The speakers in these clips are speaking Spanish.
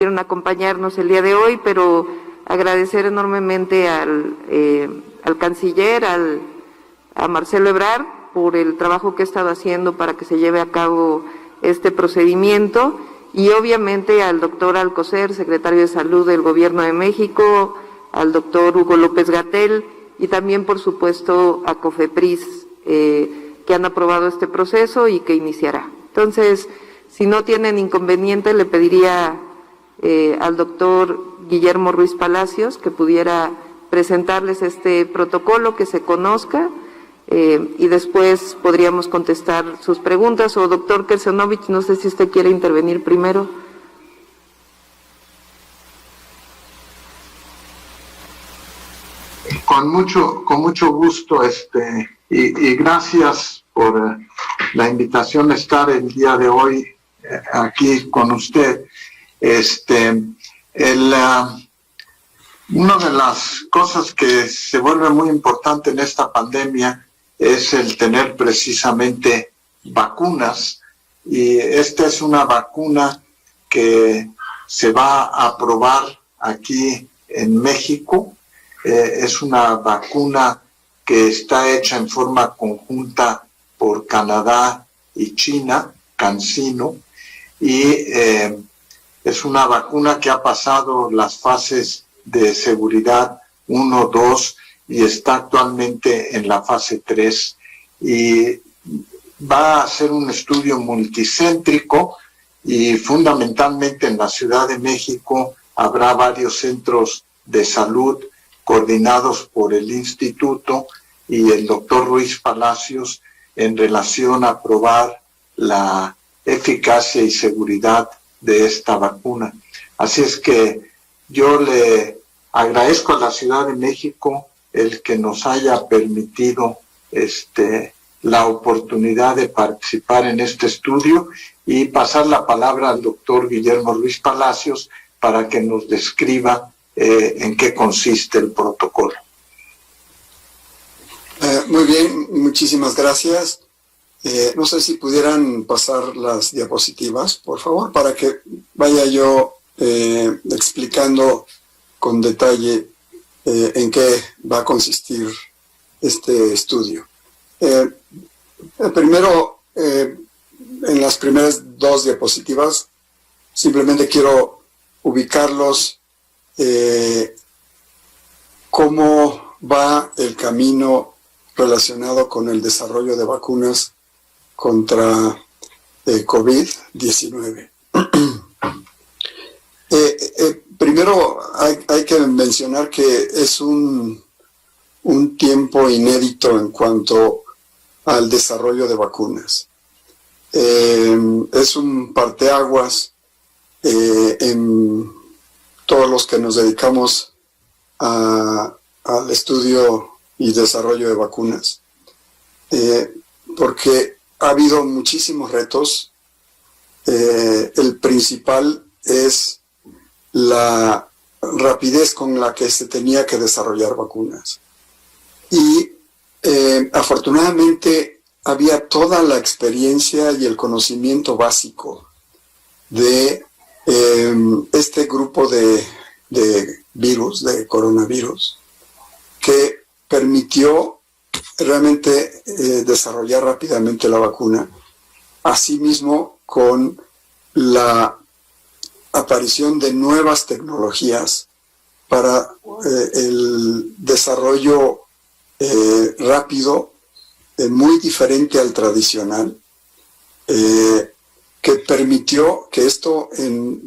pudieron acompañarnos el día de hoy, pero agradecer enormemente al canciller, a Marcelo Ebrard, por el trabajo que ha estado haciendo para que se lleve a cabo este procedimiento, y obviamente al doctor Alcocer, secretario de Salud del Gobierno de México, al doctor Hugo López-Gatell, y también, por supuesto, a COFEPRIS, que han aprobado este proceso y que iniciará. Entonces, si no tienen inconveniente, le pediría al doctor Guillermo Ruiz Palacios que pudiera presentarles este protocolo, que se conozca, y después podríamos contestar sus preguntas. O doctor Kersenovich, no sé si usted quiere intervenir primero. Con mucho gusto, y gracias por la invitación a estar el día de hoy aquí con usted. Una de las cosas que se vuelve muy importante en esta pandemia es el tener precisamente vacunas, y esta es una vacuna que se va a probar aquí en México. Es una vacuna que está hecha en forma conjunta por Canadá y China, CanSino, y es una vacuna que ha pasado las fases de seguridad 1, 2 y está actualmente en la fase 3, y va a ser un estudio multicéntrico, y fundamentalmente en la Ciudad de México habrá varios centros de salud coordinados por el Instituto y el doctor Ruiz Palacios en relación a probar la eficacia y seguridad de esta vacuna. Así es que yo le agradezco a la Ciudad de México el que nos haya permitido la oportunidad de participar en este estudio, y pasar la palabra al doctor Guillermo Ruiz Palacios para que nos describa en qué consiste el protocolo. Muy bien, muchísimas gracias. No sé si pudieran pasar las diapositivas, por favor, para que vaya yo explicando con detalle en qué va a consistir este estudio. Primero, en las primeras dos diapositivas, simplemente quiero ubicarlos cómo va el camino relacionado con el desarrollo de vacunas contra COVID-19. Primero hay que mencionar que es un tiempo inédito en cuanto al desarrollo de vacunas. Es un parteaguas en todos los que nos dedicamos al estudio y desarrollo de vacunas, porque ha habido muchísimos retos. El principal es la rapidez con la que se tenía que desarrollar vacunas. Y afortunadamente había toda la experiencia y el conocimiento básico de este grupo de virus, de coronavirus, que permitió realmente desarrollar rápidamente la vacuna. Asimismo, con la aparición de nuevas tecnologías para el desarrollo rápido, muy diferente al tradicional, que permitió que esto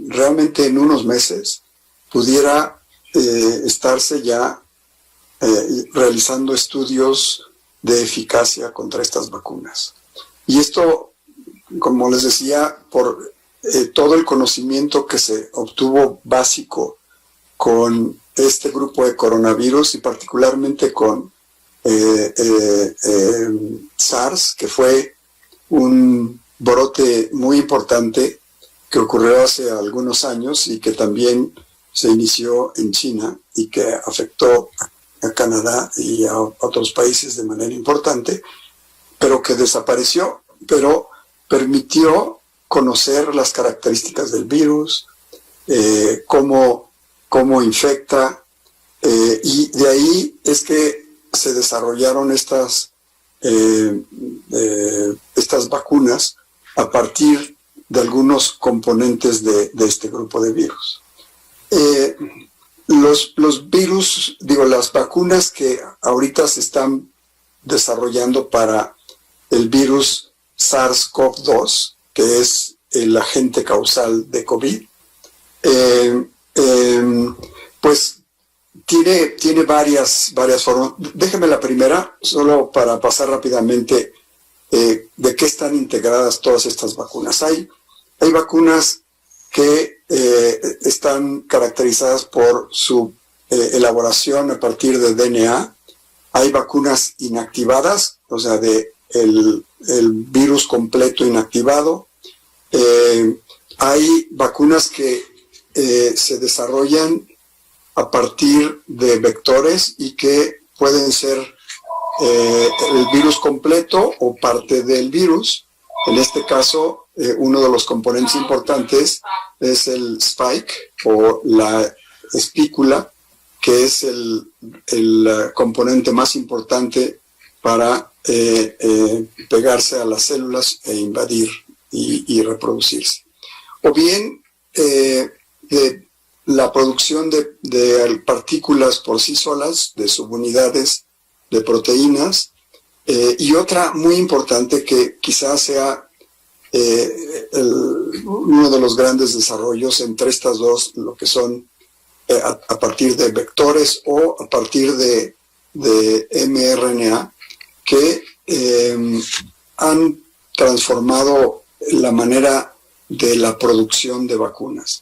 realmente en unos meses pudiera estarse ya realizando estudios de eficacia contra estas vacunas. Y esto, como les decía, por todo el conocimiento que se obtuvo básico con este grupo de coronavirus, y particularmente con SARS, que fue un brote muy importante que ocurrió hace algunos años y que también se inició en China y que afectó a Canadá y a otros países de manera importante, pero que desapareció, pero permitió conocer las características del virus, cómo infecta, y de ahí es que se desarrollaron estas vacunas a partir de algunos componentes de este grupo de virus. Los virus, las vacunas que ahorita se están desarrollando para el virus SARS-CoV-2, que es el agente causal de COVID, pues tiene varias formas. Déjeme la primera, solo para pasar rápidamente de qué están integradas todas estas vacunas. Hay vacunas que están caracterizadas por su elaboración a partir de DNA. Hay vacunas inactivadas, o sea, el virus completo inactivado. Hay vacunas que se desarrollan a partir de vectores y que pueden ser el virus completo o parte del virus. En este caso, uno de los componentes importantes es el spike o la espícula, que es el componente más importante para pegarse a las células e invadir y reproducirse. O bien la producción de partículas por sí solas, de subunidades de proteínas, y otra muy importante que quizás sea uno de los grandes desarrollos entre estas dos, lo que son a partir de vectores o a partir de mRNA, que han transformado la manera de la producción de vacunas.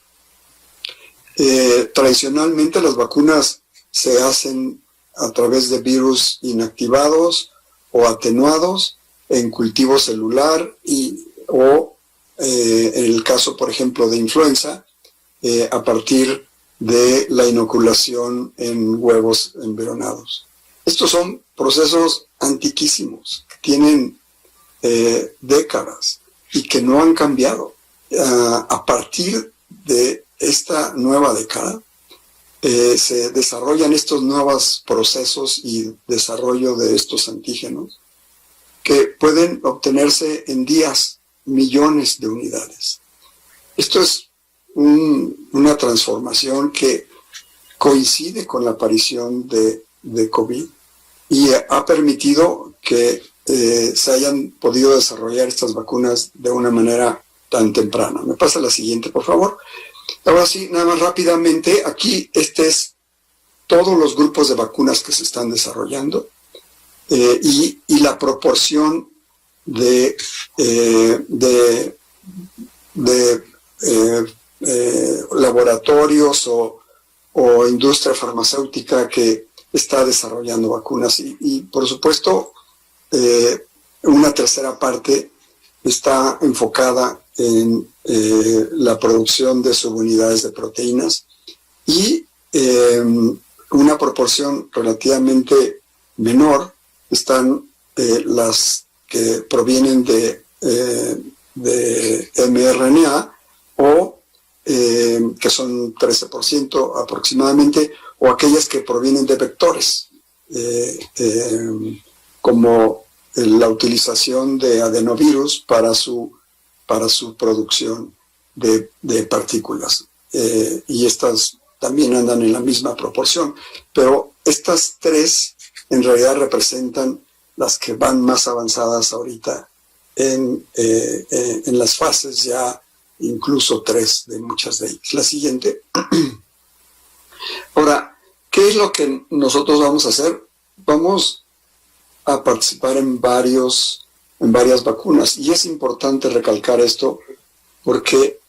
Tradicionalmente las vacunas se hacen a través de virus inactivados o atenuados en cultivo celular o en el caso, por ejemplo, de influenza, a partir de la inoculación en huevos embrionados. Estos son procesos antiquísimos, que tienen décadas y que no han cambiado. A partir de esta nueva década, se desarrollan estos nuevos procesos y desarrollo de estos antígenos que pueden obtenerse en días, millones de unidades. Esto es una transformación que coincide con la aparición de COVID y ha permitido que se hayan podido desarrollar estas vacunas de una manera tan temprana. Me pasa la siguiente, por favor. Ahora sí, nada más rápidamente, aquí es todos los grupos de vacunas que se están desarrollando y la proporción de laboratorios o industria farmacéutica que está desarrollando vacunas y por supuesto una tercera parte está enfocada en la producción de subunidades de proteínas y una proporción relativamente menor están las que provienen de mRNA o que son 13% aproximadamente, o aquellas que provienen de vectores, como la utilización de adenovirus para su producción de partículas. Y estas también andan en la misma proporción, pero estas tres en realidad representan las que van más avanzadas ahorita en las fases ya incluso 3 de muchas de ellas. La siguiente. Ahora, ¿qué es lo que nosotros vamos a hacer? Vamos a participar en varias vacunas. Y es importante recalcar esto porque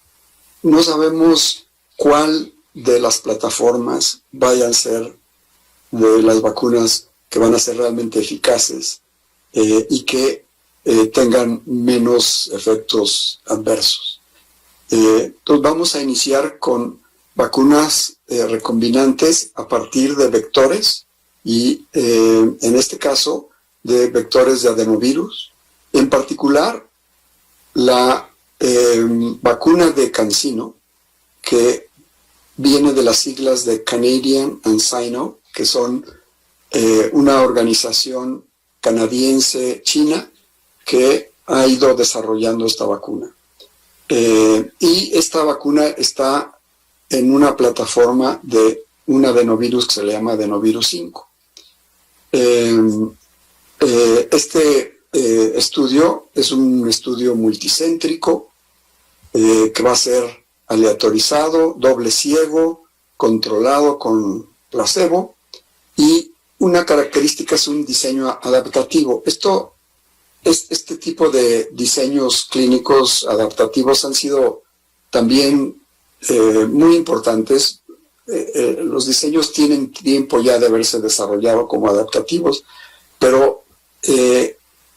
no sabemos cuál de las plataformas vayan a ser de las vacunas que van a ser realmente eficaces y que tengan menos efectos adversos. Entonces vamos a iniciar con vacunas recombinantes a partir de vectores y en este caso de vectores de adenovirus. En particular, la vacuna de CanSino, que viene de las siglas de Canadian and Sino, que son una organización canadiense-china que ha ido desarrollando esta vacuna. Y esta vacuna está en una plataforma de un adenovirus que se le llama adenovirus 5. Este estudio es un estudio multicéntrico que va a ser aleatorizado, doble ciego, controlado con placebo, y una característica es un diseño adaptativo. Este tipo de diseños clínicos adaptativos han sido también muy importantes. Los diseños tienen tiempo ya de haberse desarrollado como adaptativos, pero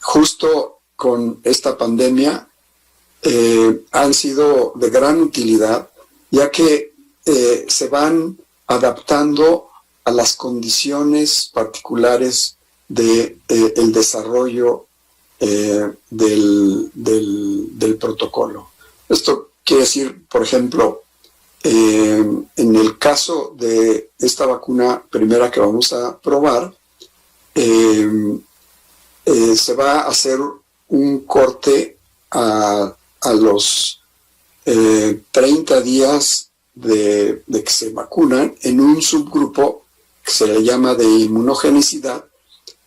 justo con esta pandemia han sido de gran utilidad, ya que se van adaptando a las condiciones particulares del desarrollo del protocolo. Esto quiere decir, por ejemplo, en el caso de esta vacuna primera que vamos a probar, se va a hacer un corte a los 30 días de que se vacunan en un subgrupo que se le llama de inmunogenicidad,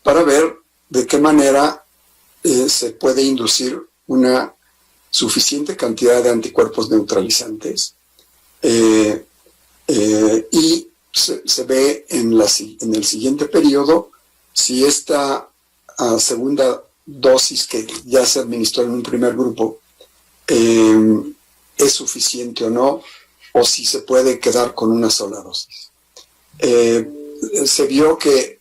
para ver de qué manera se puede inducir una suficiente cantidad de anticuerpos neutralizantes, y se ve en el siguiente periodo si esta segunda dosis que ya se administró en un primer grupo es suficiente o no, o si se puede quedar con una sola dosis. Se vio que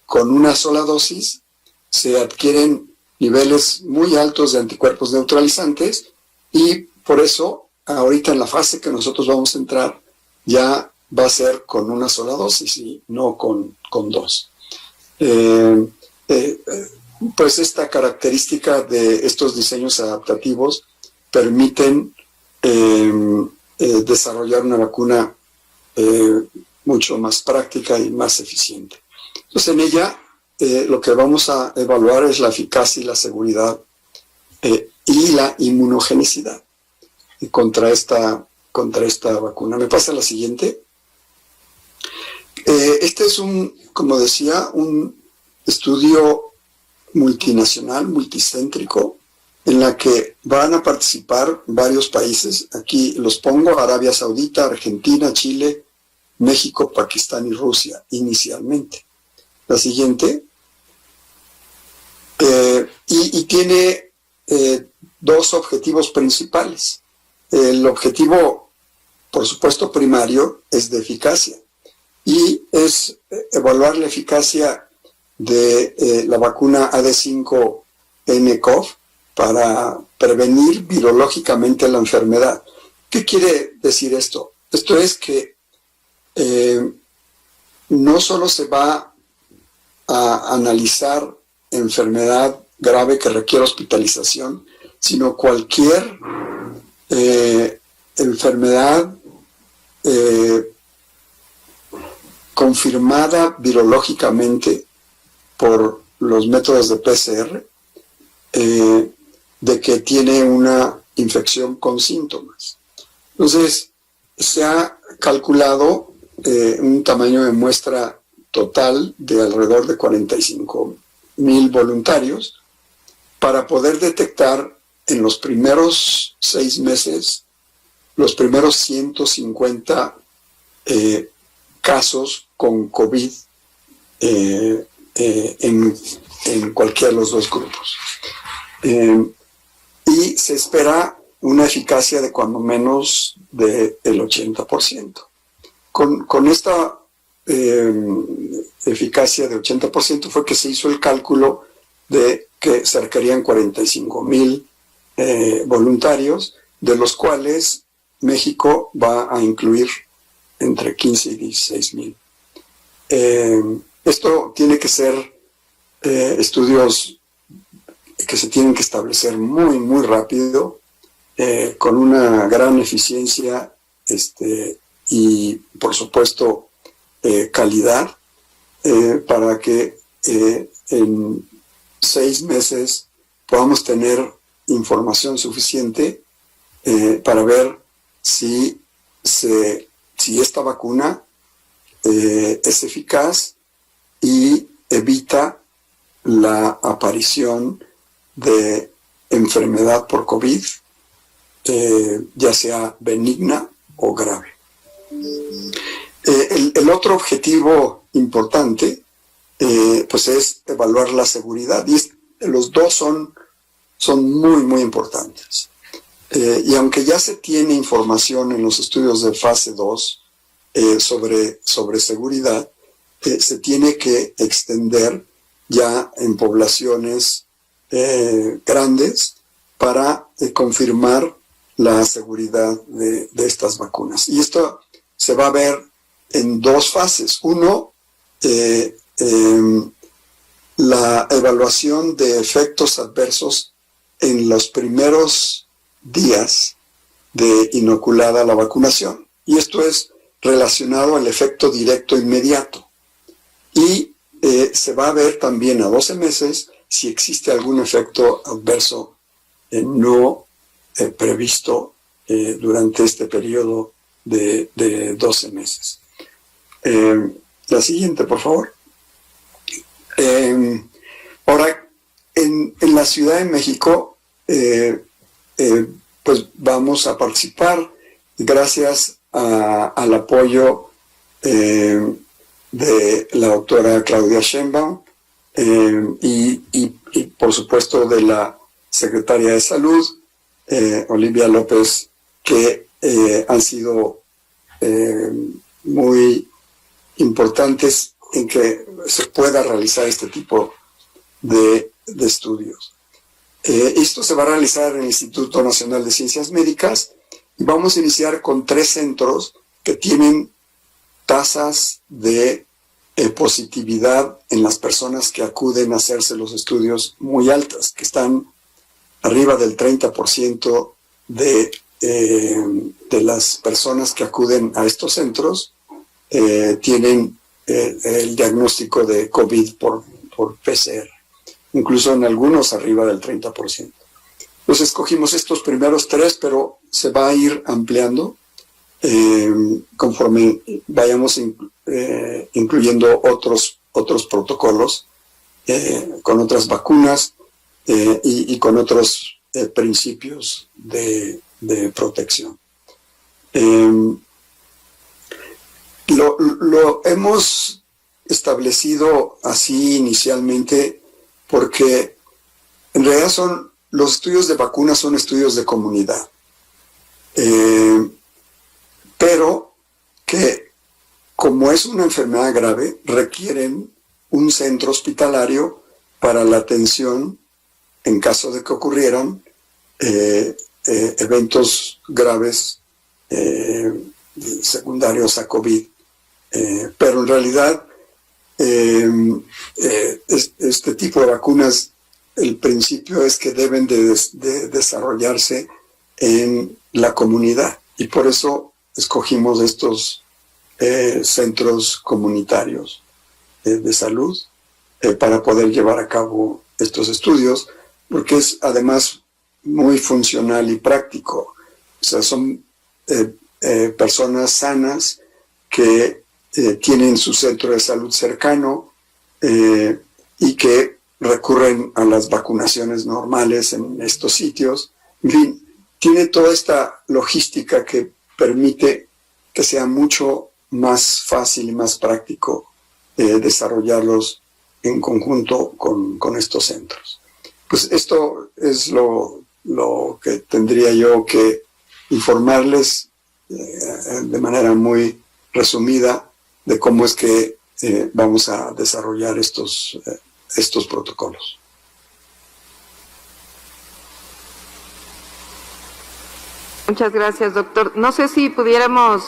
con una sola dosis se adquieren niveles muy altos de anticuerpos neutralizantes, y por eso ahorita en la fase que nosotros vamos a entrar ya va a ser con una sola dosis y no con dos. Pues esta característica de estos diseños adaptativos permiten desarrollar una vacuna mucho más práctica y más eficiente. Entonces en ella lo que vamos a evaluar es la eficacia y la seguridad y la inmunogenicidad contra esta vacuna. ¿Me pasa la siguiente? Este es como decía, un estudio multinacional, multicéntrico, en la que van a participar varios países. Aquí los pongo: Arabia Saudita, Argentina, Chile, México, Pakistán y Rusia, inicialmente. La siguiente. Y tiene dos objetivos principales. El objetivo, por supuesto, primario es de eficacia, y es evaluar la eficacia de la vacuna AD5-nCoV para prevenir virológicamente la enfermedad. ¿Qué quiere decir esto? Esto es que no solo se va a analizar enfermedad grave que requiere hospitalización, sino cualquier enfermedad confirmada virológicamente por los métodos de PCR, de que tiene una infección con síntomas. Entonces, se ha calculado un tamaño de muestra total de alrededor de 45,000 voluntarios para poder detectar en los primeros 6 meses los primeros 150 casos con COVID en cualquiera de los dos grupos. Y se espera una eficacia de cuando menos del 80%. Con esta eficacia de 80% fue que se hizo el cálculo de que se requerían 45,000 voluntarios, de los cuales México va a incluir entre 15 y 16,000. Esto tiene que ser estudios que se tienen que establecer muy, muy rápido, con una gran eficiencia y por supuesto, calidad, para que en 6 meses podamos tener información suficiente para ver si esta vacuna es eficaz y evita la aparición de enfermedad por COVID, ya sea benigna o grave. El otro objetivo importante pues es evaluar la seguridad, y los dos son muy, muy importantes. Y aunque ya se tiene información en los estudios de fase 2 sobre seguridad, se tiene que extender ya en poblaciones grandes para confirmar la seguridad de estas vacunas. Y esto se va a ver en 2 fases. Uno, la evaluación de efectos adversos en los primeros días de inoculada la vacunación. Y esto es relacionado al efecto directo inmediato. Y se va a ver también a 12 meses si existe algún efecto adverso no previsto durante este periodo de 12 meses. La siguiente, por favor. Ahora, en la Ciudad de México, pues vamos a participar gracias al apoyo de la doctora Claudia Sheinbaum y por supuesto de la Secretaria de Salud, Olivia López, que han sido muy importantes en que se pueda realizar este tipo de estudios. Esto se va a realizar en el Instituto Nacional de Ciencias Médicas y vamos a iniciar con 3 centros que tienen tasas de positividad en las personas que acuden a hacerse los estudios muy altas, que están arriba del 30% de las personas que acuden a estos centros tienen el diagnóstico de COVID por PCR, incluso en algunos arriba del 30%. Entonces escogimos estos primeros 3, pero se va a ir ampliando conforme vayamos incluyendo otros protocolos con otras vacunas y con otros principios de protección. Lo hemos establecido así inicialmente porque en realidad los estudios de vacunas son estudios de comunidad, pero que como es una enfermedad grave requieren un centro hospitalario para la atención en caso de que ocurrieran eventos graves secundarios a COVID. Pero en realidad este tipo de vacunas, el principio es que deben de desarrollarse en la comunidad, y por eso escogimos estos centros comunitarios de salud para poder llevar a cabo estos estudios, porque es además muy funcional y práctico. O sea, son personas sanas que tienen su centro de salud cercano y que recurren a las vacunaciones normales en estos sitios. En fin, tiene toda esta logística que permite que sea mucho más fácil y más práctico desarrollarlos en conjunto con estos centros. Pues esto es lo que tendría yo que informarles de manera muy resumida de cómo es que vamos a desarrollar estos protocolos. Muchas gracias, doctor. No sé si pudiéramos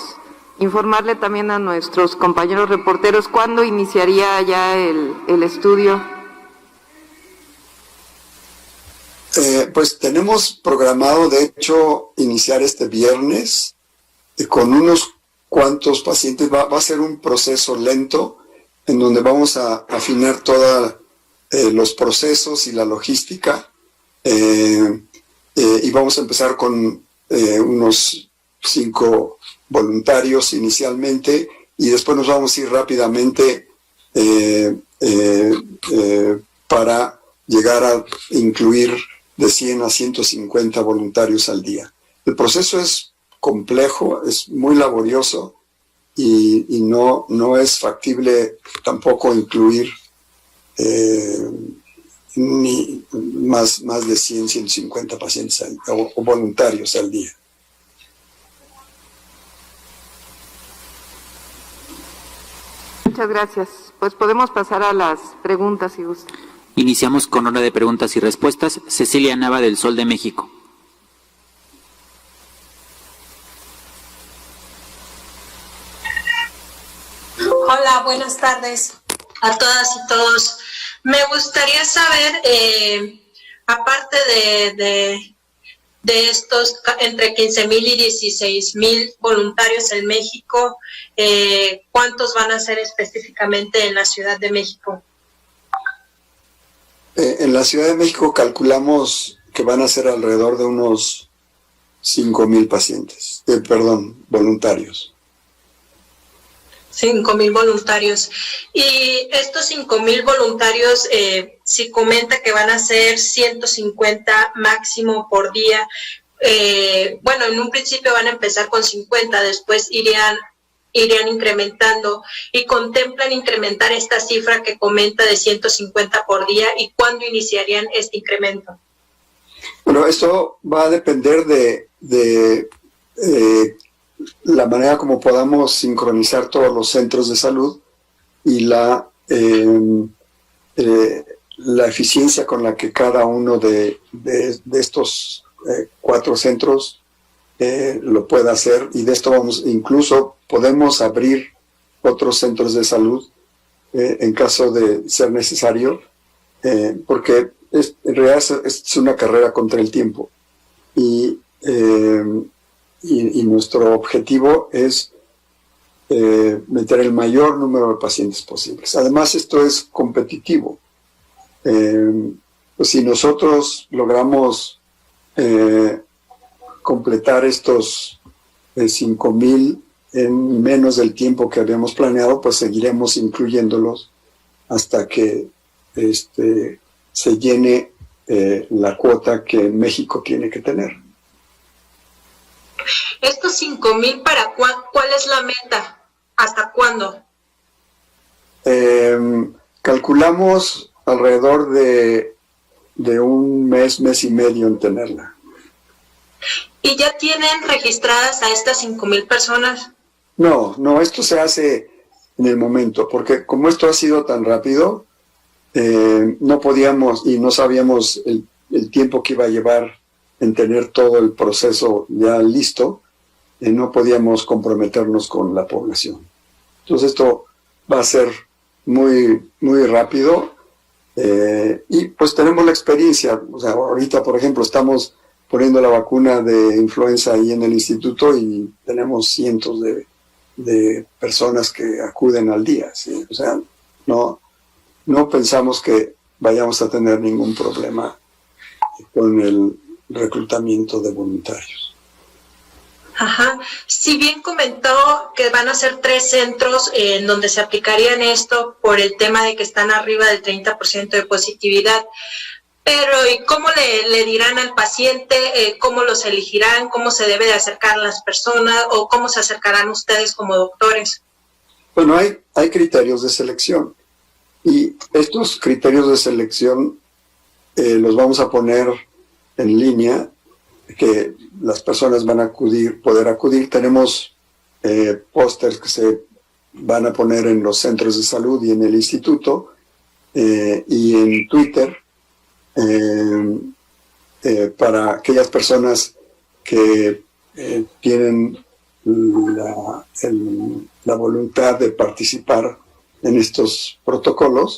informarle también a nuestros compañeros reporteros cuándo iniciaría ya el estudio. Pues tenemos programado, de hecho, iniciar este viernes con unos cuántos pacientes. Va a ser un proceso lento en donde vamos a afinar todos los procesos y la logística, y vamos a empezar con unos 5 voluntarios inicialmente, y después nos vamos a ir rápidamente para llegar a incluir de 100 a 150 voluntarios al día. El proceso es complejo, es muy laborioso, y no es factible tampoco incluir ni más de 100, 150 pacientes o voluntarios al día. Muchas gracias. Pues podemos pasar a las preguntas, si gusta. Iniciamos con hora de preguntas y respuestas. Cecilia Nava, del Sol de México. Hola, buenas tardes a todas y todos. Me gustaría saber, aparte de estos entre 15,000 y 16,000 voluntarios en México, ¿cuántos van a ser específicamente en la Ciudad de México? En la Ciudad de México calculamos que van a ser alrededor de unos 5,000 pacientes, voluntarios. 5,000 voluntarios. Y estos 5,000 voluntarios, si comenta que van a ser 150 máximo por día, bueno, en un principio van a empezar con 50, después irían incrementando, y contemplan incrementar esta cifra que comenta de 150 por día, ¿y cuándo iniciarían este incremento? Bueno, esto va a depender de la manera como podamos sincronizar todos los centros de salud y la eficiencia con la que cada uno de estos 4 centros lo pueda hacer, y de esto incluso podemos abrir otros centros de salud en caso de ser necesario, porque en realidad es una carrera contra el tiempo, y nuestro objetivo es meter el mayor número de pacientes posibles. Además, esto es competitivo. Pues si nosotros logramos completar estos 5,000 en menos del tiempo que habíamos planeado, pues seguiremos incluyéndolos hasta que se llene la cuota que México tiene que tener. Estos 5,000, ¿para cuál es la meta? ¿Hasta cuándo? Calculamos alrededor de un mes y medio en tenerla. ¿Y ya tienen registradas a estas 5,000 personas? No, esto se hace en el momento, porque como esto ha sido tan rápido, no podíamos y no sabíamos el tiempo que iba a llevar en tener todo el proceso ya listo, no podíamos comprometernos con la población. Entonces esto va a ser muy, muy rápido, y pues tenemos la experiencia. O sea, ahorita, por ejemplo, estamos poniendo la vacuna de influenza ahí en el instituto y tenemos cientos de personas que acuden al día, ¿sí? O sea, no pensamos que vayamos a tener ningún problema con el reclutamiento de voluntarios. Ajá. Si bien comentó que van a ser 3 centros en donde se aplicarían esto por el tema de que están arriba del 30% de positividad, pero ¿y cómo le dirán al paciente? ¿Cómo los elegirán? ¿Cómo se debe de acercar a las personas? ¿O cómo se acercarán ustedes como doctores? Bueno, hay criterios de selección, y estos criterios de selección los vamos a poner en línea, que las personas van a poder acudir. Tenemos pósters que se van a poner en los centros de salud y en el instituto, y en Twitter, para aquellas personas que tienen la voluntad de participar en estos protocolos.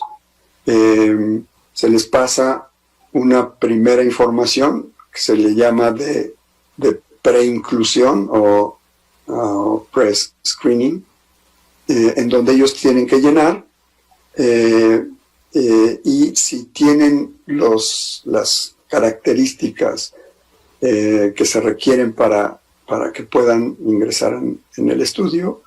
Se les pasa una primera información que se le llama de preinclusión o pre-screening, en donde ellos tienen que llenar y si tienen las características que se requieren para que puedan ingresar en el estudio,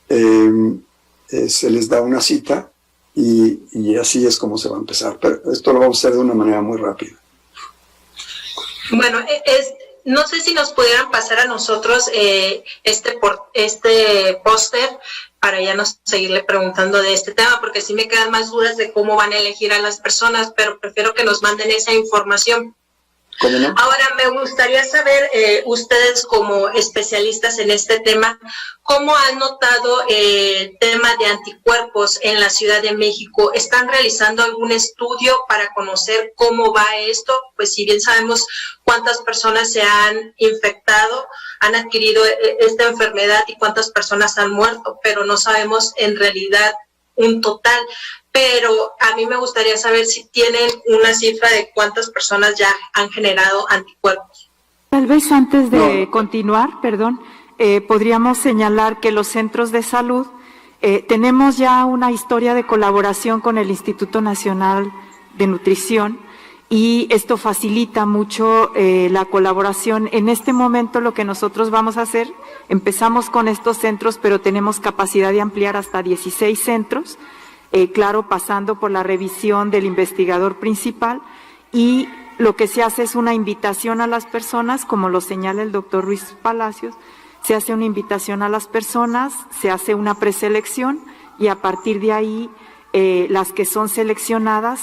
se les da una cita y así es como se va a empezar. Pero esto lo vamos a hacer de una manera muy rápida. Bueno, no sé si nos pudieran pasar a nosotros este póster para ya no seguirle preguntando de este tema, porque sí me quedan más dudas de cómo van a elegir a las personas, pero prefiero que nos manden esa información. ¿Cómo no? Ahora, me gustaría saber, ustedes como especialistas en este tema, ¿cómo han notado el tema de anticuerpos en la Ciudad de México? ¿Están realizando algún estudio para conocer cómo va esto? Pues si bien sabemos cuántas personas se han infectado, han adquirido esta enfermedad y cuántas personas han muerto, pero no sabemos en realidad un total. Pero a mí me gustaría saber si tienen una cifra de cuántas personas ya han generado anticuerpos. Tal vez antes de continuar, podríamos señalar que los centros de salud tenemos ya una historia de colaboración con el Instituto Nacional de Nutrición y esto facilita mucho la colaboración. En este momento lo que nosotros vamos a hacer, empezamos con estos centros, pero tenemos capacidad de ampliar hasta 16 centros. Claro, pasando por la revisión del investigador principal, y lo que se hace es una invitación a las personas, como lo señala el doctor Ruiz Palacios, se hace una invitación a las personas, se hace una preselección y a partir de ahí las que son seleccionadas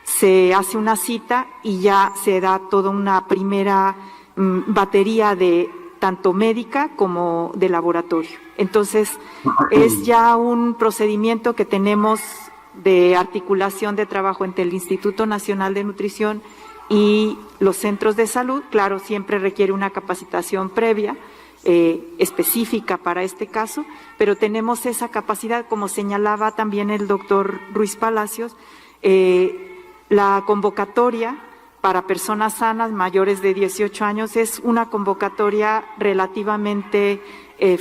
se hace una cita y ya se da toda una primera batería de tanto médica como de laboratorio. Entonces, es ya un procedimiento que tenemos de articulación de trabajo entre el Instituto Nacional de Nutrición y los centros de salud. Claro, siempre requiere una capacitación previa, específica para este caso, pero tenemos esa capacidad, como señalaba también el doctor Ruiz Palacios, la convocatoria para personas sanas mayores de 18 años es una convocatoria relativamente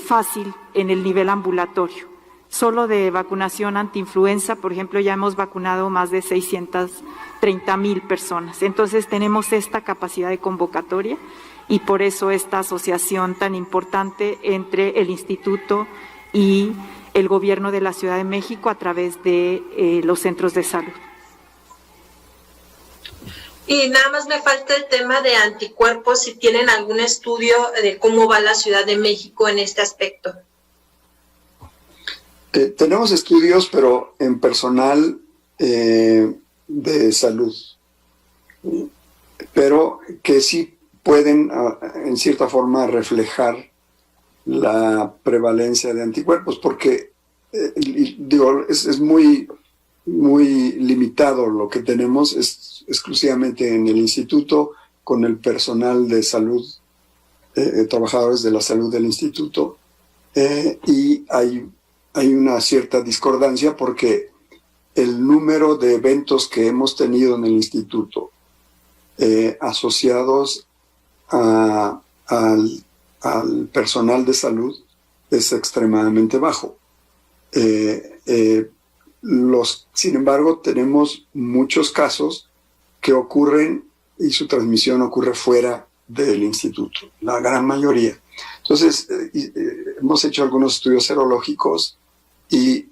fácil en el nivel ambulatorio. Solo de vacunación antiinfluenza, por ejemplo, ya hemos vacunado más de 630,000 personas. Entonces tenemos esta capacidad de convocatoria y por eso esta asociación tan importante entre el instituto y el gobierno de la Ciudad de México a través de los centros de salud. Y nada más me falta el tema de anticuerpos, si tienen algún estudio de cómo va la Ciudad de México en este aspecto. Tenemos estudios, pero en personal de salud, pero que sí pueden, en cierta forma, reflejar la prevalencia de anticuerpos, porque, es muy limitado lo que tenemos, es exclusivamente en el instituto, con el personal de salud, trabajadores de la salud del instituto, y hay una cierta discordancia porque el número de eventos que hemos tenido en el instituto asociados al personal de salud es extremadamente bajo. Sin embargo, tenemos muchos casos que ocurren y su transmisión ocurre fuera del instituto, la gran mayoría. Entonces, hemos hecho algunos estudios serológicos y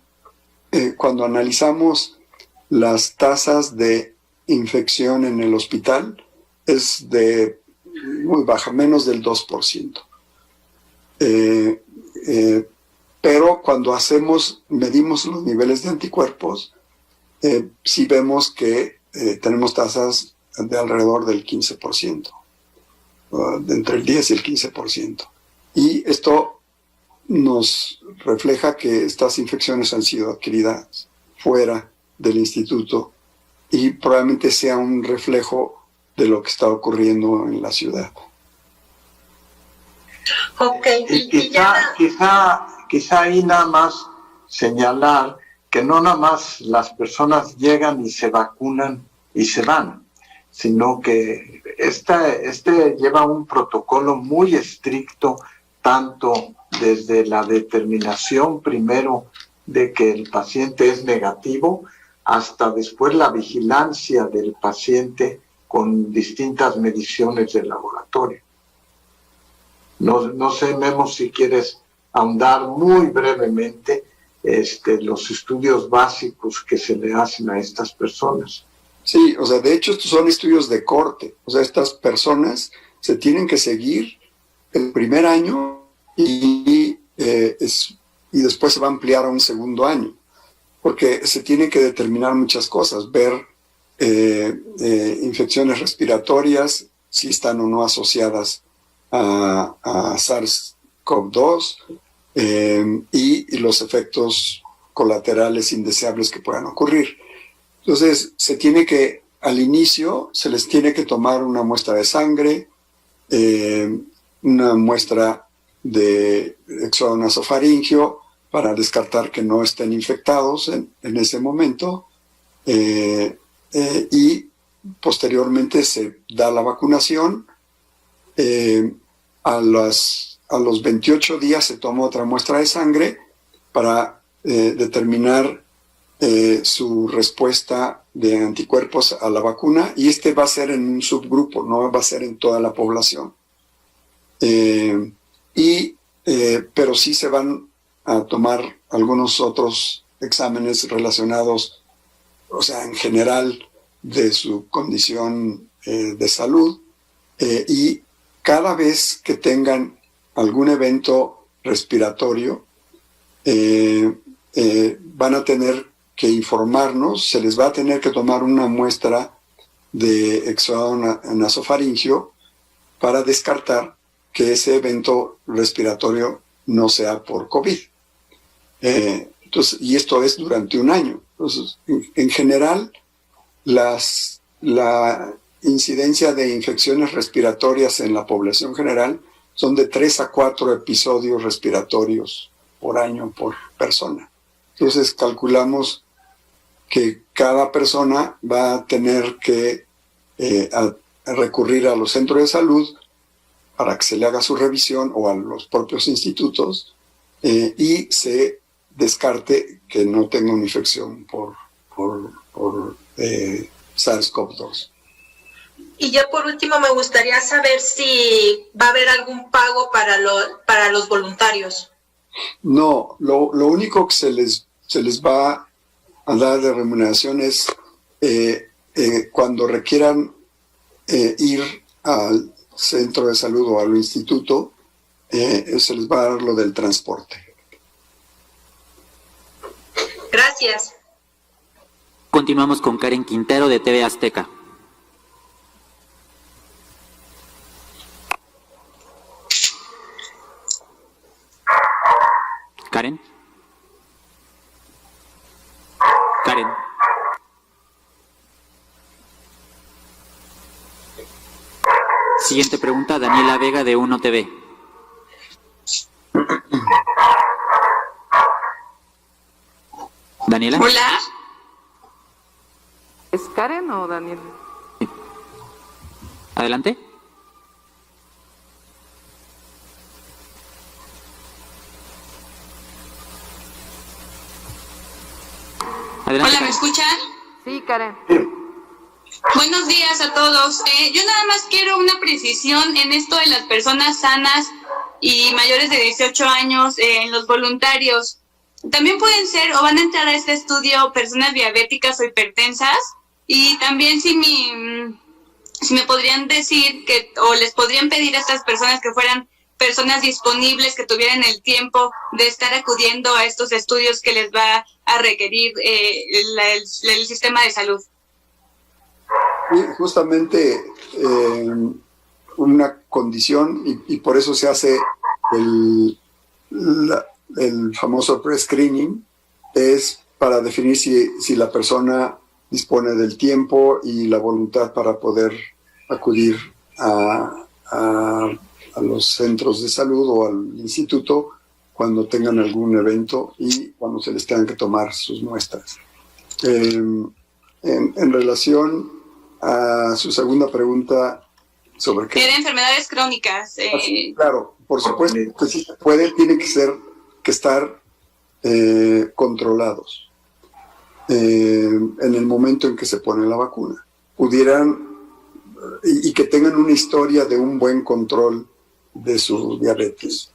cuando analizamos las tasas de infección en el hospital es de muy baja, menos del 2%. Pero cuando medimos los niveles de anticuerpos, sí vemos que tenemos tasas de alrededor del 15%, de entre el 10 y el 15%. Y esto nos refleja que estas infecciones han sido adquiridas fuera del instituto y probablemente sea un reflejo de lo que está ocurriendo en la ciudad. Ok. Quizá ahí nada más señalar que no nada más las personas llegan y se vacunan y se van, sino que este lleva un protocolo muy estricto, tanto desde la determinación primero de que el paciente es negativo hasta después la vigilancia del paciente con distintas mediciones de laboratorio. No sé, Memo, si quieres ahondar muy brevemente los estudios básicos que se le hacen a estas personas. Sí, o sea, de hecho estos son estudios de corte. O sea, estas personas se tienen que seguir el primer año y después se va a ampliar a un segundo año, porque se tienen que determinar muchas cosas, ver infecciones respiratorias, si están o no asociadas a SARS-CoV-2 y los efectos colaterales indeseables que puedan ocurrir. Entonces, al inicio se les tiene que tomar una muestra de sangre, una muestra de exudado nasofaríngeo para descartar que no estén infectados en ese momento, y posteriormente se da la vacunación. A los 28 días se toma otra muestra de sangre para determinar su respuesta de anticuerpos a la vacuna, y va a ser en un subgrupo, no va a ser en toda la población. Pero sí se van a tomar algunos otros exámenes relacionados, o sea, en general, de su condición de salud, y cada vez que tengan algún evento respiratorio, van a tener que informarnos, se les va a tener que tomar una muestra de exudado nasofaríngeo para descartar que ese evento respiratorio no sea por COVID. Y esto es durante un año. Entonces, en general, la incidencia de infecciones respiratorias en la población general son de 3 a 4 episodios respiratorios por año por persona. Entonces calculamos que cada persona va a tener que recurrir a los centros de salud para que se le haga su revisión, o a los propios institutos, y se descarte que no tenga una infección por SARS-CoV-2. Y ya por último me gustaría saber si va a haber algún pago para los voluntarios. No, lo único que se les va a dar de remuneración es cuando requieran ir al centro de salud o al instituto, se les va a dar lo del transporte. Gracias. Continuamos con Karen Quintero de TV Azteca. Karen. Karen. Siguiente pregunta, Daniela Vega de Uno TV. Daniela. Hola. ¿Es Karen o Daniel? Sí. Adelante. Adelante. Hola, ¿me escuchan? Sí, Karen. Buenos días a todos. Yo nada más quiero una precisión en esto de las personas sanas y mayores de 18 años, en los voluntarios. También pueden ser o van a entrar a este estudio personas diabéticas o hipertensas, y también si me podrían decir o les podrían pedir a estas personas que fueran personas disponibles, que tuvieran el tiempo de estar acudiendo a estos estudios que les va a requerir el sistema de salud. Y justamente una condición, y por eso se hace el famoso pre-screening, es para definir si la persona dispone del tiempo y la voluntad para poder acudir a los centros de salud o al instituto cuando tengan algún evento y cuando se les tengan que tomar sus muestras. En relación a su segunda pregunta, ¿Sobre qué? De enfermedades crónicas. Claro, por supuesto que sí se puede, tiene que estar controlados en el momento en que se pone la vacuna. Pudieran y que tengan una historia de un buen control de su diabetes.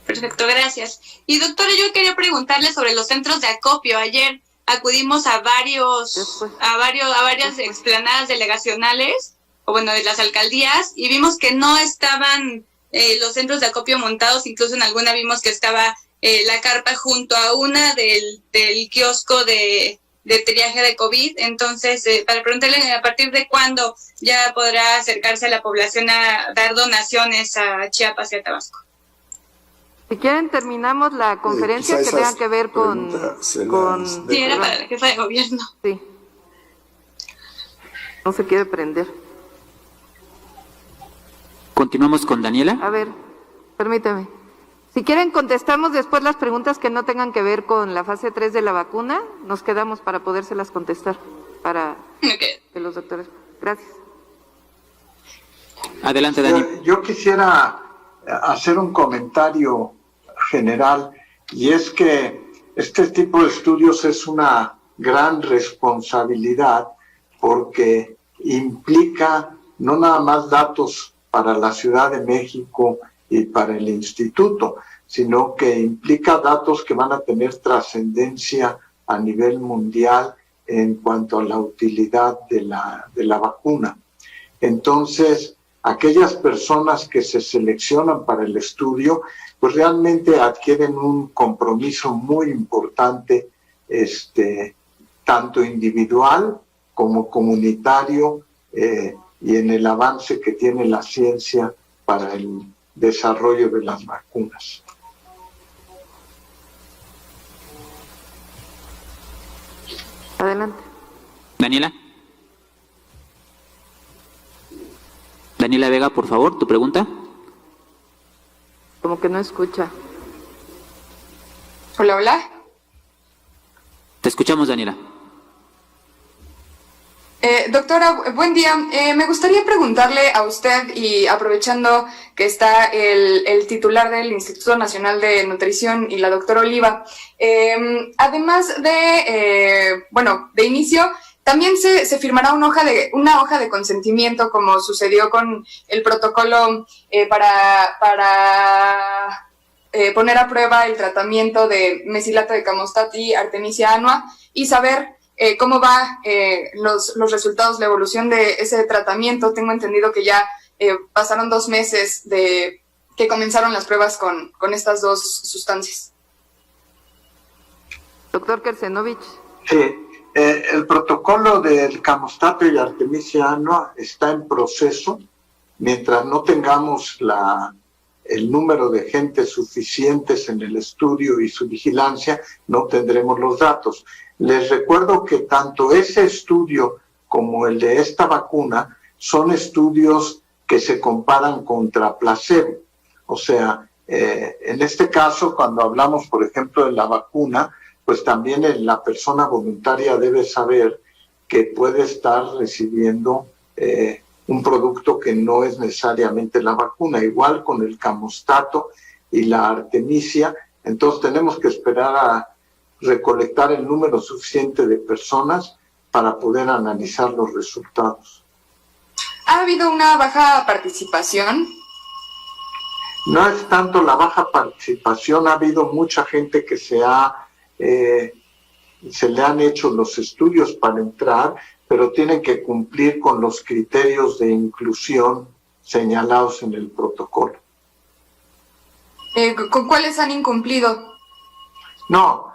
Perfecto, gracias. Y doctora, yo quería preguntarle sobre los centros de acopio. Ayer acudimos a varias explanadas delegacionales, o bueno, de las alcaldías, y vimos que no estaban los centros de acopio montados, incluso en alguna vimos que estaba la carpa junto a una del kiosco de triaje de COVID. Entonces, para preguntarle a partir de cuándo ya podrá acercarse a la población a dar donaciones a Chiapas y a Tabasco. Si quieren, terminamos la conferencia que tenga que ver con... Sí, era para la jefa de gobierno. Sí. No se quiere prender. Continuamos con Daniela. A ver, permítame. Si quieren, contestamos después las preguntas que no tengan que ver con la fase 3 de la vacuna. Nos quedamos para podérselas contestar, para que los doctores... Gracias. Adelante, Dani. Yo quisiera hacer un comentario general, y es que este tipo de estudios es una gran responsabilidad porque implica no nada más datos para la Ciudad de México y para el instituto, sino que implica datos que van a tener trascendencia a nivel mundial en cuanto a la utilidad de la vacuna. Entonces, aquellas personas que se seleccionan para el estudio, pues realmente adquieren un compromiso muy importante, tanto individual como comunitario, y en el avance que tiene la ciencia para el desarrollo de las vacunas. Adelante. Daniela. Daniela Vega, por favor, tu pregunta. Como que no escucha. Hola, hola. Te escuchamos, Daniela. Doctora, buen día. Me gustaría preguntarle a usted, y aprovechando que está el titular del Instituto Nacional de Nutrición y la doctora Oliva, además de inicio, también se firmará una hoja de consentimiento, como sucedió con el protocolo para poner a prueba el tratamiento de mesilato de Camonstato y Artemisia annua, y saber cómo va los resultados, la evolución de ese tratamiento. Tengo entendido que ya pasaron 2 meses de que comenzaron las pruebas con estas dos sustancias. Doctor Kersenovich. Sí, el protocolo del Camonstato y Artemisia annua está en proceso. Mientras no tengamos el número de gente suficientes en el estudio y su vigilancia, no tendremos los datos. Les recuerdo que tanto ese estudio como el de esta vacuna son estudios que se comparan contra placebo. O sea, en este caso, cuando hablamos, por ejemplo, de la vacuna, pues también la persona voluntaria debe saber que puede estar recibiendo un producto que no es necesariamente la vacuna. Igual con el Camonstato y la Artemisia, entonces tenemos que esperar a recolectar el número suficiente de personas para poder analizar los resultados. ¿Ha habido una baja participación? No es tanto la baja participación, ha habido mucha gente que se le han hecho los estudios para entrar, pero tienen que cumplir con los criterios de inclusión señalados en el protocolo. ¿Con cuáles han incumplido? No,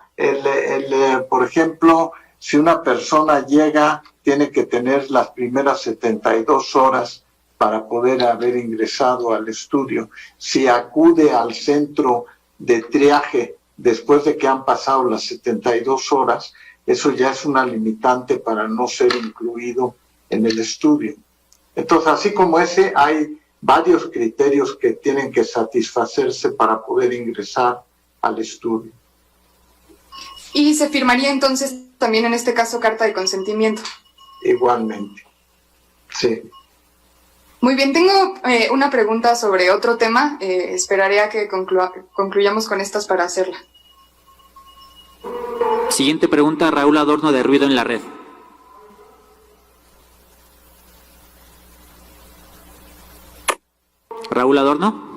por ejemplo, si una persona llega, tiene que tener las primeras 72 horas para poder haber ingresado al estudio. Si acude al centro de triaje después de que han pasado las 72 horas, eso ya es una limitante para no ser incluido en el estudio. Entonces, así como ese, hay varios criterios que tienen que satisfacerse para poder ingresar al estudio. ¿Y se firmaría entonces también en este caso carta de consentimiento? Igualmente, sí. Muy bien, tengo una pregunta sobre otro tema. Esperaré a que concluyamos con estas para hacerla. Siguiente pregunta, Raúl Adorno, de Ruido en la Red. Raúl Adorno.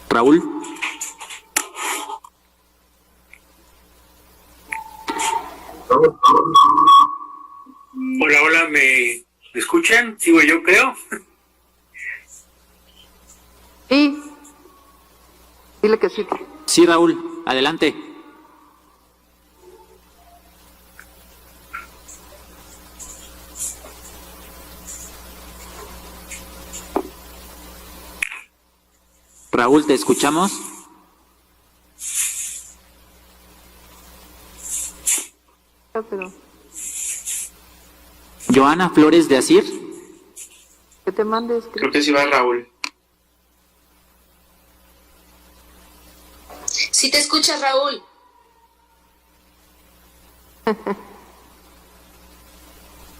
Raúl. Hola, ¿me escuchan? ¿Sigo yo, creo? Sí. Dile que sí. Sí, Raúl, adelante. Raúl, ¿te escuchamos? Pero Joana Flores de Asir. que te mandes. Creo que sí va Raúl. Si te escuchas, Raúl.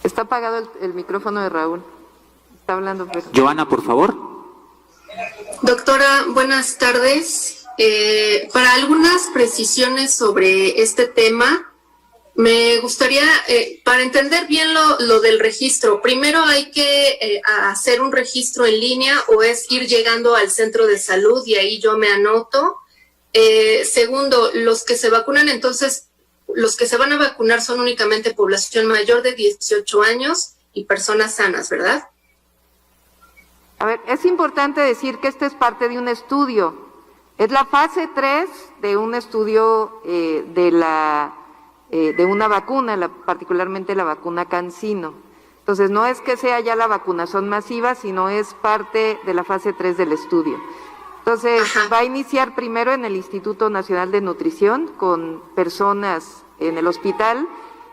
Está apagado el micrófono de Raúl. Está hablando. Pero... Joana, por favor. Doctora, buenas tardes. Para algunas precisiones sobre este tema, me gustaría, para entender bien lo del registro, primero hay que hacer un registro en línea o es ir llegando al centro de salud y ahí yo me anoto. Segundo, los que se vacunan, entonces, los que se van a vacunar son únicamente población mayor de 18 años y personas sanas, ¿verdad? A ver, es importante decir que este es parte de un estudio. Es la fase 3 de un estudio de una vacuna, particularmente la vacuna CanSino. Entonces, no es que sea ya la vacunación masiva, sino es parte de la fase 3 del estudio. Entonces, va a iniciar primero en el Instituto Nacional de Nutrición, con personas en el hospital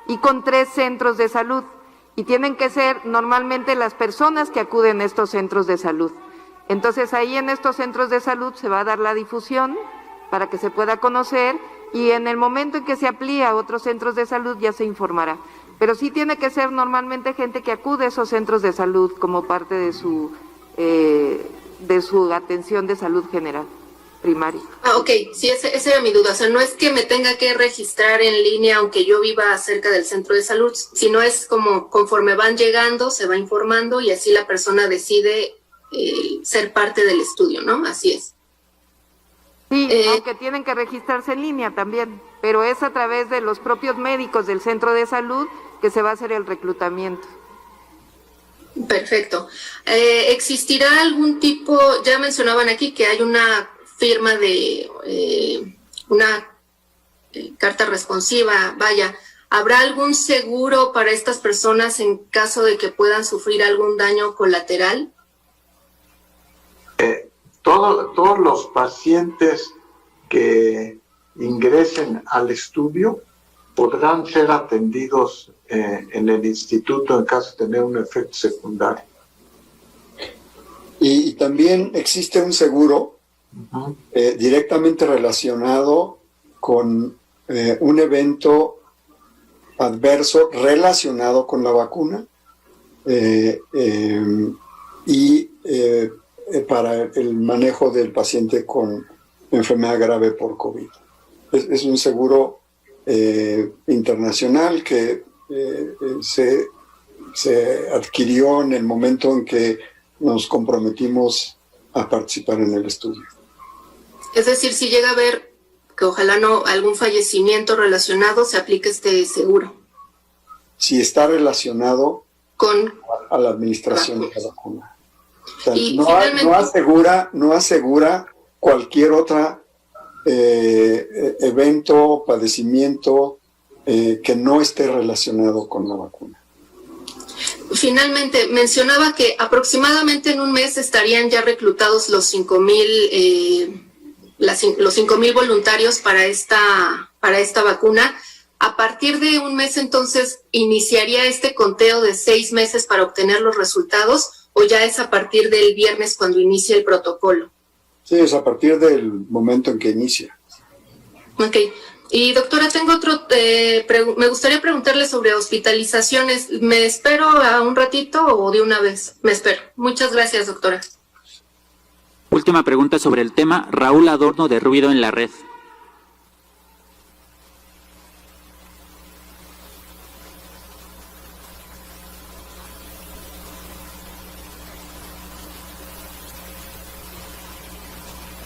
y con 3 centros de salud. Y tienen que ser normalmente las personas que acuden a estos centros de salud. Entonces, ahí en estos centros de salud se va a dar la difusión para que se pueda conocer y en el momento en que se amplíe a otros centros de salud ya se informará. Pero sí tiene que ser normalmente gente que acude a esos centros de salud como parte de su atención de salud general, primaria. Ok, sí, esa era mi duda. O sea, no es que me tenga que registrar en línea aunque yo viva cerca del centro de salud, sino es como conforme van llegando, se va informando y así la persona decide ser parte del estudio, ¿no? Así es. Sí, aunque tienen que registrarse en línea también, pero es a través de los propios médicos del centro de salud que se va a hacer el reclutamiento. Perfecto. ¿Existirá algún tipo, ya mencionaban aquí que hay una firma de una carta responsiva, vaya, ¿habrá algún seguro para estas personas en caso de que puedan sufrir algún daño colateral? Todos los pacientes que ingresen al estudio podrán ser atendidos en el instituto en caso de tener un efecto secundario. Y también existe un seguro directamente relacionado con un evento adverso relacionado con la vacuna para el manejo del paciente con enfermedad grave por COVID. Es un seguro internacional que se adquirió en el momento en que nos comprometimos a participar en el estudio. Es decir, si llega a haber, que ojalá no, algún fallecimiento relacionado, se aplica este seguro. Si está relacionado con a la administración de la vacuna. O sea, y no asegura cualquier otra evento, padecimiento que no esté relacionado con la vacuna. Finalmente, mencionaba que aproximadamente en un mes estarían ya reclutados los 5,000 voluntarios para esta vacuna. A partir de un mes, entonces, ¿iniciaría este conteo de 6 meses para obtener los resultados o ya es a partir del viernes cuando inicia el protocolo? Sí, es a partir del momento en que inicia. Ok. Y doctora, tengo otro, me gustaría preguntarle sobre hospitalizaciones. ¿Me espero a un ratito o de una vez? Me espero. Muchas gracias, doctora. Última pregunta sobre el tema, Raúl Adorno de Ruido en la Red.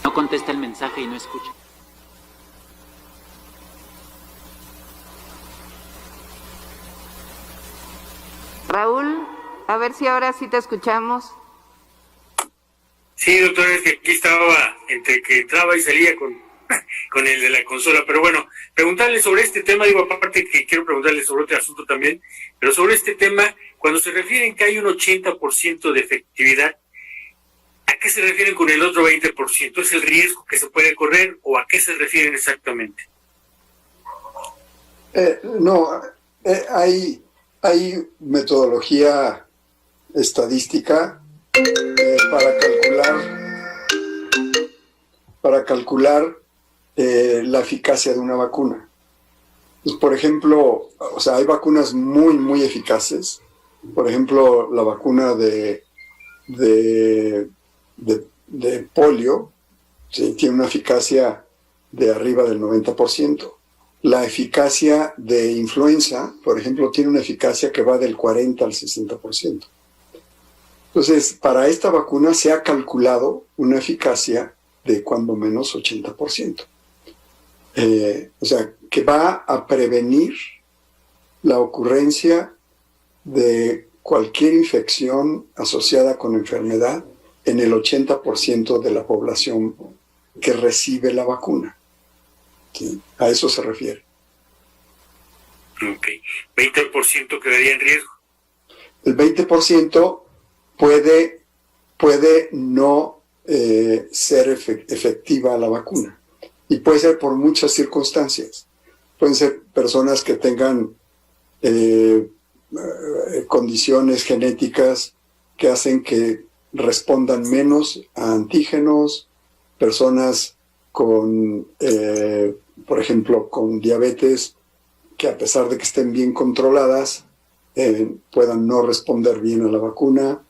No contesta el mensaje y no escucha. Raúl, a ver si ahora sí te escuchamos. Sí, doctor, es que aquí estaba entre que entraba y salía con el de la consola, pero bueno, preguntarle sobre este tema, digo, aparte que quiero preguntarle sobre otro asunto también, pero sobre este tema, cuando se refieren que hay un 80% de efectividad, ¿a qué se refieren con el otro 20%? ¿Es el riesgo que se puede correr o a qué se refieren exactamente? Hay metodología estadística para calcular la eficacia de una vacuna. Pues, por ejemplo, o sea, hay vacunas muy, muy eficaces. Por ejemplo, la vacuna de polio, ¿sí?, tiene una eficacia de arriba del 90%. La eficacia de influenza, por ejemplo, tiene una eficacia que va del 40 al 60%. Entonces, para esta vacuna se ha calculado una eficacia de cuando menos 80%. O sea, que va a prevenir la ocurrencia de cualquier infección asociada con enfermedad en el 80% de la población que recibe la vacuna. ¿Sí? A eso se refiere. Ok. ¿20% quedaría en riesgo? El 20% puede no ser efectiva la vacuna. Y puede ser por muchas circunstancias. Pueden ser personas que tengan condiciones genéticas que hacen que respondan menos a antígenos, personas con, por ejemplo, con diabetes, que a pesar de que estén bien controladas, puedan no responder bien a la vacuna.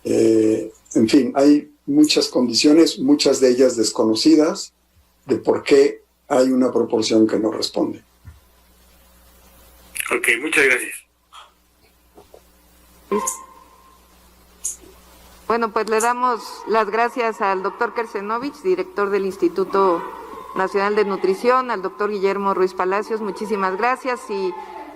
En fin, hay muchas condiciones, muchas de ellas desconocidas, de por qué hay una proporción que no responde. Ok, muchas gracias. Bueno, pues le damos las gracias al doctor Kersenovich, director del Instituto Nacional de Nutrición, al doctor Guillermo Ruiz Palacios, muchísimas gracias, y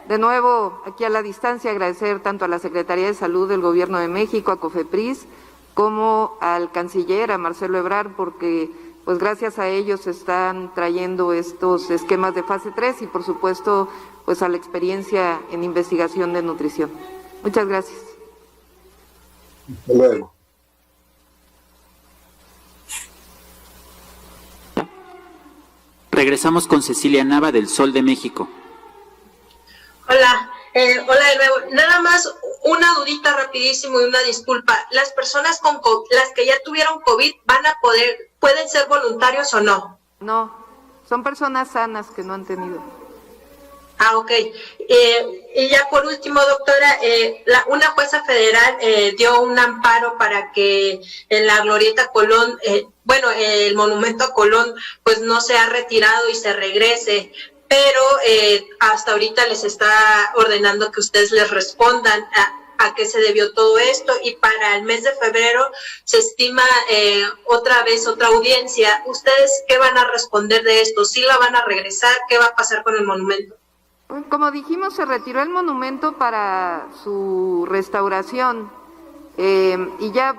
de nuevo aquí a la distancia agradecer tanto a la Secretaría de Salud del Gobierno de México, a COFEPRIS, como al canciller, a Marcelo Ebrard, porque pues gracias a ellos están trayendo estos esquemas de fase 3 y por supuesto pues a la experiencia en investigación de nutrición. Muchas gracias. Hasta luego. Regresamos con Cecilia Nava del Sol de México. Hola, hola de nuevo. Nada más una dudita rapidísimo y una disculpa. ¿Las personas las que ya tuvieron COVID pueden ser voluntarios o no? No, son personas sanas que no han tenido. Ah, ok. Y ya por último, doctora, una jueza federal dio un amparo para que en la Glorieta Colón, el monumento a Colón, pues no sea retirado y se regrese, pero hasta ahorita les está ordenando que ustedes les respondan a qué se debió todo esto, y para el mes de febrero se estima otra audiencia. ¿Ustedes qué van a responder de esto? ¿Sí la van a regresar? ¿Qué va a pasar con el monumento? Como dijimos, se retiró el monumento para su restauración, y ya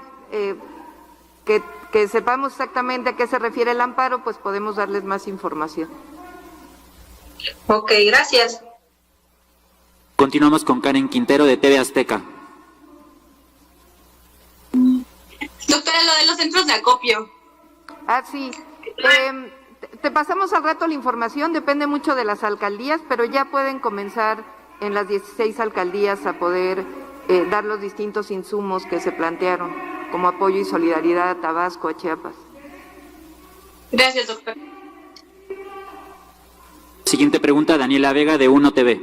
que sepamos exactamente a qué se refiere el amparo, pues podemos darles más información. Ok, gracias. Continuamos con Karen Quintero de TV Azteca. Doctora, lo de los centros de acopio. Ah, sí. Te pasamos al rato la información, depende mucho de las alcaldías, pero ya pueden comenzar en las 16 alcaldías a poder dar los distintos insumos que se plantearon, como apoyo y solidaridad a Tabasco, a Chiapas. Gracias, doctor. Siguiente pregunta, Daniela Vega, de Uno TV.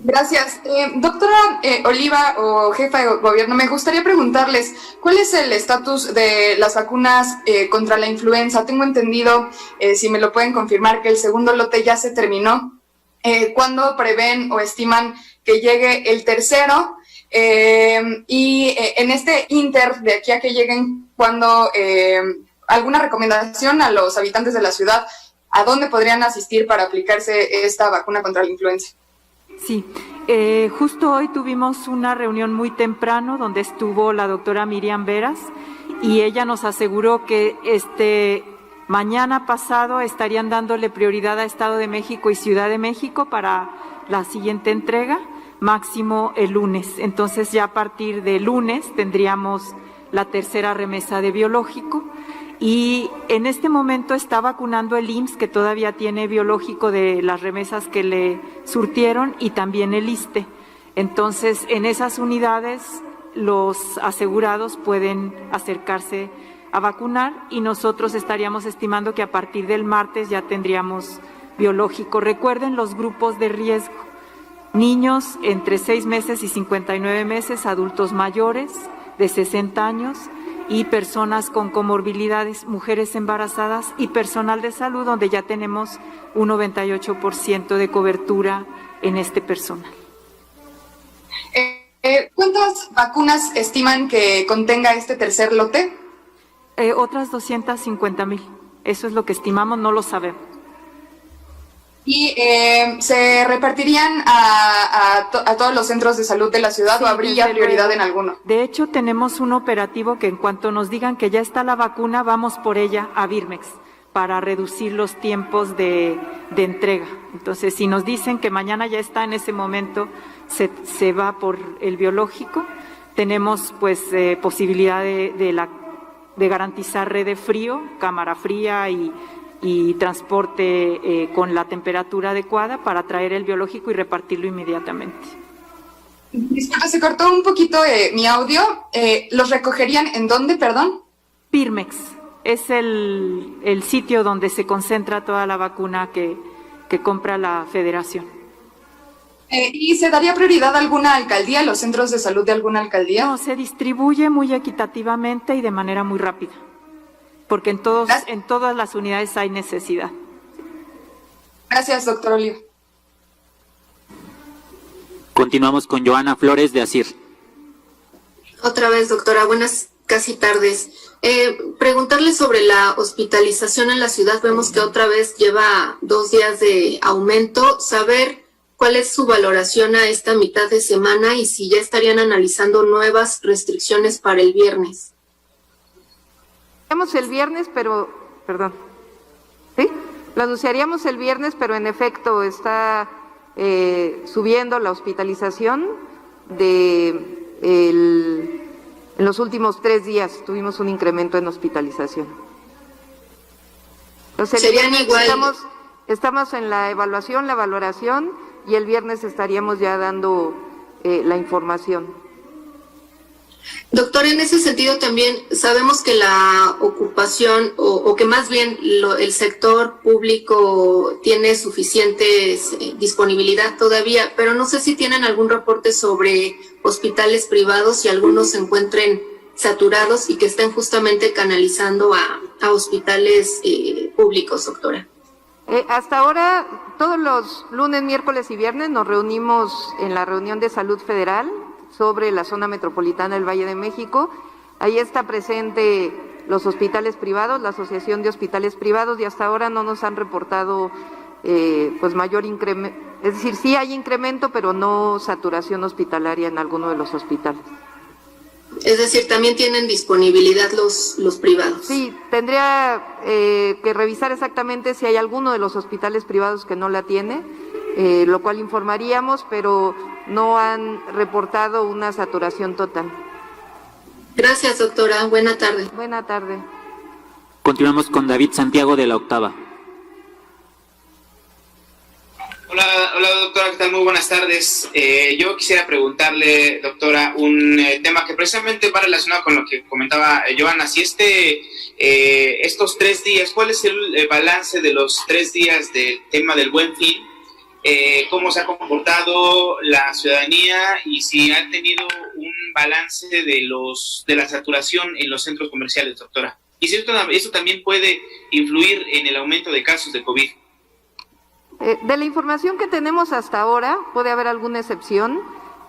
Gracias. Doctora Oliva o jefa de gobierno, me gustaría preguntarles, ¿cuál es el estatus de las vacunas contra la influenza? Tengo entendido, si me lo pueden confirmar, que el segundo lote ya se terminó. ¿Cuándo prevén o estiman que llegue el tercero? Y en este inter, de aquí a que lleguen, ¿cuándo alguna recomendación a los habitantes de la ciudad? ¿A dónde podrían asistir para aplicarse esta vacuna contra la influenza? Sí, justo hoy tuvimos una reunión muy temprano donde estuvo la doctora Miriam Veras y ella nos aseguró que mañana pasado estarían dándole prioridad a Estado de México y Ciudad de México para la siguiente entrega, máximo el lunes. Entonces ya a partir de lunes tendríamos la tercera remesa de biológico. Y en este momento está vacunando el IMSS, que todavía tiene biológico de las remesas que le surtieron, y también el ISSSTE. Entonces, en esas unidades, los asegurados pueden acercarse a vacunar y nosotros estaríamos estimando que a partir del martes ya tendríamos biológico. Recuerden los grupos de riesgo: niños entre 6 meses y 59 meses, adultos mayores de 60 años, y personas con comorbilidades, mujeres embarazadas y personal de salud, donde ya tenemos un 98% de cobertura en este personal. ¿Cuántas vacunas estiman que contenga este tercer lote? Otras 250,000. Eso es lo que estimamos, no lo sabemos. ¿Y se repartirían a todos los centros de salud de la ciudad, o habría prioridad en alguno? De hecho, tenemos un operativo que en cuanto nos digan que ya está la vacuna, vamos por ella a Birmex para reducir los tiempos de entrega. Entonces, si nos dicen que mañana ya está, en ese momento se va por el biológico. Tenemos pues posibilidad de garantizar red de frío, cámara fría y transporte con la temperatura adecuada para traer el biológico y repartirlo inmediatamente. Disculpa, se cortó un poquito mi audio. ¿Los recogerían en dónde, perdón? Birmex es el sitio donde se concentra toda la vacuna que compra la Federación. ¿Y se daría prioridad a alguna alcaldía, a los centros de salud de alguna alcaldía? No, se distribuye muy equitativamente y de manera muy rápida, porque en todas las unidades hay necesidad. Gracias, doctor Oliva. Continuamos con Joana Flores, de ASIR. Otra vez, doctora, buenas casi tardes. Preguntarle sobre la hospitalización en la ciudad. Vemos que otra vez lleva 2 días de aumento. Saber cuál es su valoración a esta mitad de semana y si ya estarían analizando nuevas restricciones para el viernes. El viernes, pero, perdón, ¿sí? Lo anunciaríamos el viernes, pero en efecto está subiendo la hospitalización en los últimos 3 días tuvimos un incremento en hospitalización. Entonces, ¿serían igual? Estamos en la evaluación, la valoración, y el viernes estaríamos ya dando la información. Doctor, en ese sentido también sabemos que la ocupación o que más bien el sector público tiene suficiente disponibilidad todavía, pero no sé si tienen algún reporte sobre hospitales privados, si algunos se encuentren saturados y que estén justamente canalizando a hospitales públicos, doctora. Hasta ahora, todos los lunes, miércoles y viernes nos reunimos en la reunión de Salud Federal sobre la zona metropolitana del Valle de México. Ahí está presente los hospitales privados, la Asociación de Hospitales Privados, y hasta ahora no nos han reportado pues mayor incremento. Es decir, sí hay incremento, pero no saturación hospitalaria en alguno de los hospitales. Es decir, también tienen disponibilidad los privados. Sí, tendría que revisar exactamente si hay alguno de los hospitales privados que no la tiene, lo cual informaríamos, pero no han reportado una saturación total. Gracias, doctora. Buena tarde. Buena tarde. Continuamos con David Santiago, de La Octava. Hola doctora, ¿qué tal? Muy buenas tardes. Yo quisiera preguntarle, doctora, un tema que precisamente va relacionado con lo que comentaba Johanna. Si estos 3 días, ¿cuál es el balance de los 3 días del tema del Buen Fin? ¿Cómo se ha comportado la ciudadanía y si ha tenido un balance de la saturación en los centros comerciales, doctora? Y si eso también puede influir en el aumento de casos de COVID. De la información que tenemos hasta ahora, puede haber alguna excepción.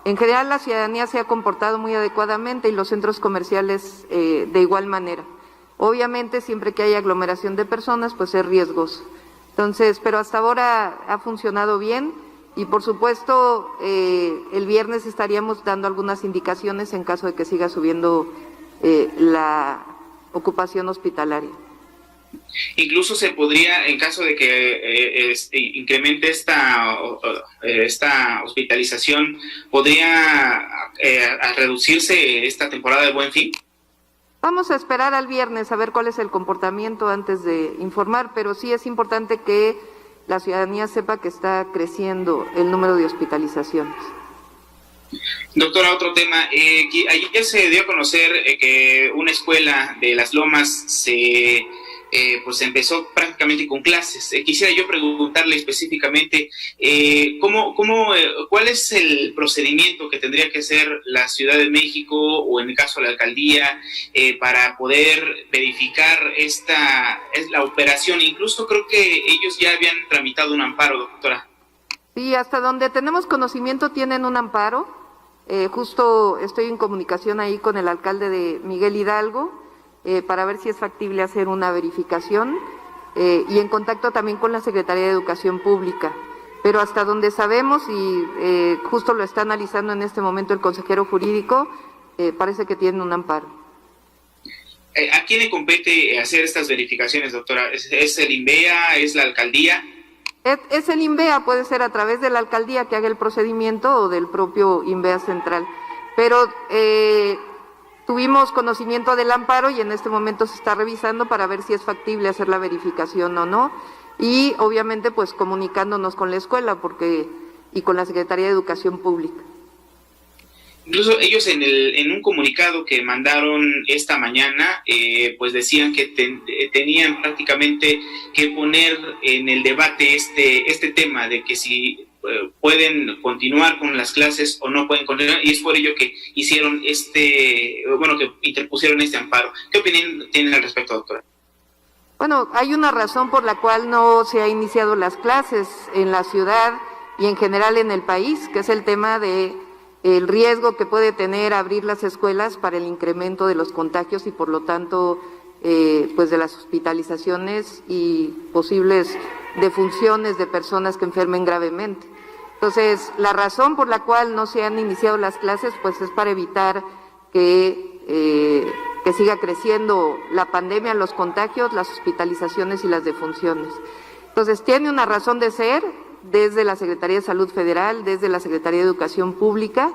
En general, la ciudadanía se ha comportado muy adecuadamente y los centros comerciales de igual manera. Obviamente, siempre que hay aglomeración de personas, pues es riesgoso. Entonces, pero hasta ahora ha funcionado bien y, por supuesto, el viernes estaríamos dando algunas indicaciones en caso de que siga subiendo la ocupación hospitalaria. Incluso se podría, en caso de que incremente esta hospitalización, ¿podría reducirse esta temporada de Buen Fin? Vamos a esperar al viernes a ver cuál es el comportamiento antes de informar, pero sí es importante que la ciudadanía sepa que está creciendo el número de hospitalizaciones. Doctora, otro tema. Ayer se dio a conocer que una escuela de Las Lomas pues empezó prácticamente con clases. Quisiera yo preguntarle específicamente ¿cuál es el procedimiento que tendría que hacer la Ciudad de México o en el caso de la alcaldía para poder verificar la operación? Incluso creo que ellos ya habían tramitado un amparo, doctora. Sí, hasta donde tenemos conocimiento tienen un amparo. Justo estoy en comunicación ahí con el alcalde de Miguel Hidalgo para ver si es factible hacer una verificación y en contacto también con la Secretaría de Educación Pública. Pero hasta donde sabemos y justo lo está analizando en este momento el consejero jurídico, parece que tienen un amparo. ¿A quién le compete hacer estas verificaciones, doctora? ¿Es el INVEA? ¿Es la alcaldía? Es el INVEA, puede ser a través de la alcaldía que haga el procedimiento o del propio INVEA central. Pero tuvimos conocimiento del amparo y en este momento se está revisando para ver si es factible hacer la verificación o no. Y obviamente pues comunicándonos con la escuela y con la Secretaría de Educación Pública. Incluso ellos en un comunicado que mandaron esta mañana, pues decían que tenían prácticamente que poner en el debate este tema de que si pueden continuar con las clases o no pueden continuar, y es por ello que hicieron que interpusieron este amparo. ¿Qué opinión tienen al respecto, doctora? Bueno, hay una razón por la cual no se ha iniciado las clases en la ciudad y en general en el país, que es el tema de el riesgo que puede tener abrir las escuelas para el incremento de los contagios y por lo tanto pues de las hospitalizaciones y posibles defunciones de personas que enfermen gravemente. Entonces, la razón por la cual no se han iniciado las clases pues es para evitar que siga creciendo la pandemia, los contagios, las hospitalizaciones y las defunciones. Entonces, tiene una razón de ser desde la Secretaría de Salud Federal, desde la Secretaría de Educación Pública.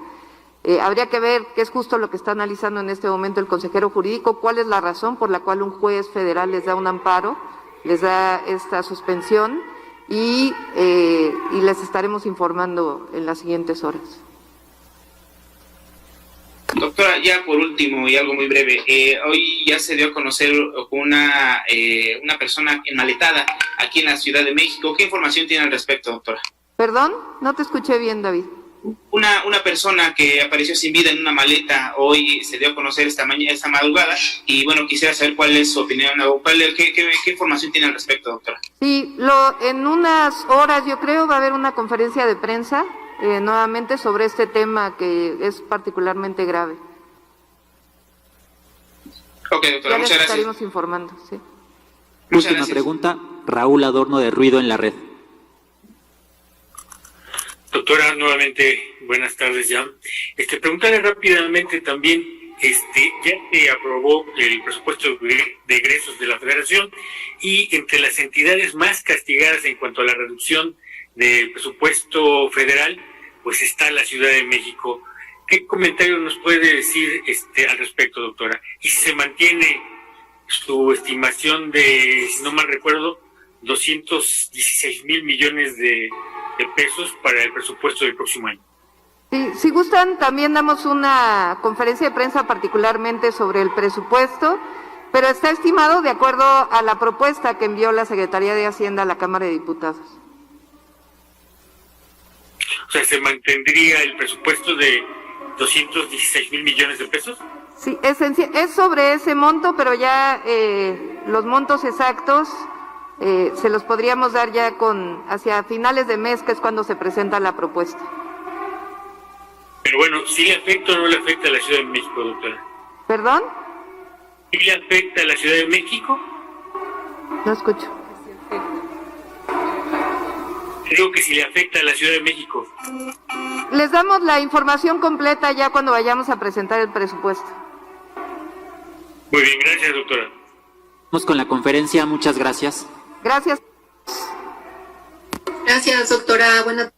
Habría que ver qué es justo lo que está analizando en este momento el consejero jurídico, cuál es la razón por la cual un juez federal les da un amparo, les da esta suspensión y les estaremos informando en las siguientes horas. Doctora, ya por último y algo muy breve, hoy ya se dio a conocer una persona enmaletada aquí en la Ciudad de México. ¿Qué información tiene al respecto, doctora? Perdón, no te escuché bien, David. Una persona que apareció sin vida en una maleta, hoy se dio a conocer esta madrugada, y bueno, quisiera saber cuál es su opinión, o qué información tiene al respecto, doctora. Sí, en unas horas yo creo va a haber una conferencia de prensa nuevamente sobre este tema que es particularmente grave. Ok, doctora, muchas gracias. Estaremos informando, sí. Última pregunta, Raúl Adorno de Ruido en la Red. Doctora, nuevamente, buenas tardes ya. Preguntarle rápidamente también, ya se aprobó el presupuesto de egresos de la Federación y entre las entidades más castigadas en cuanto a la reducción del presupuesto federal, pues está la Ciudad de México. ¿Qué comentario nos puede decir al respecto, doctora? Y si se mantiene su estimación de, si no mal recuerdo, 216,000 millones de de pesos para el presupuesto del próximo año. Sí, si gustan, también damos una conferencia de prensa particularmente sobre el presupuesto, pero está estimado de acuerdo a la propuesta que envió la Secretaría de Hacienda a la Cámara de Diputados. O sea, ¿se mantendría el presupuesto de 216,000 millones de pesos? Sí, es sobre ese monto, pero ya los montos exactos se los podríamos dar ya hacia finales de mes, que es cuando se presenta la propuesta. Pero bueno, ¿sí le afecta o no le afecta a la Ciudad de México, doctora? ¿Perdón? ¿Sí le afecta a la Ciudad de México? No escucho. Digo que si le afecta a la Ciudad de México. Les damos la información completa ya cuando vayamos a presentar el presupuesto. Muy bien, gracias, doctora. Vamos con la conferencia, muchas gracias. Gracias. Gracias, doctora. Buenas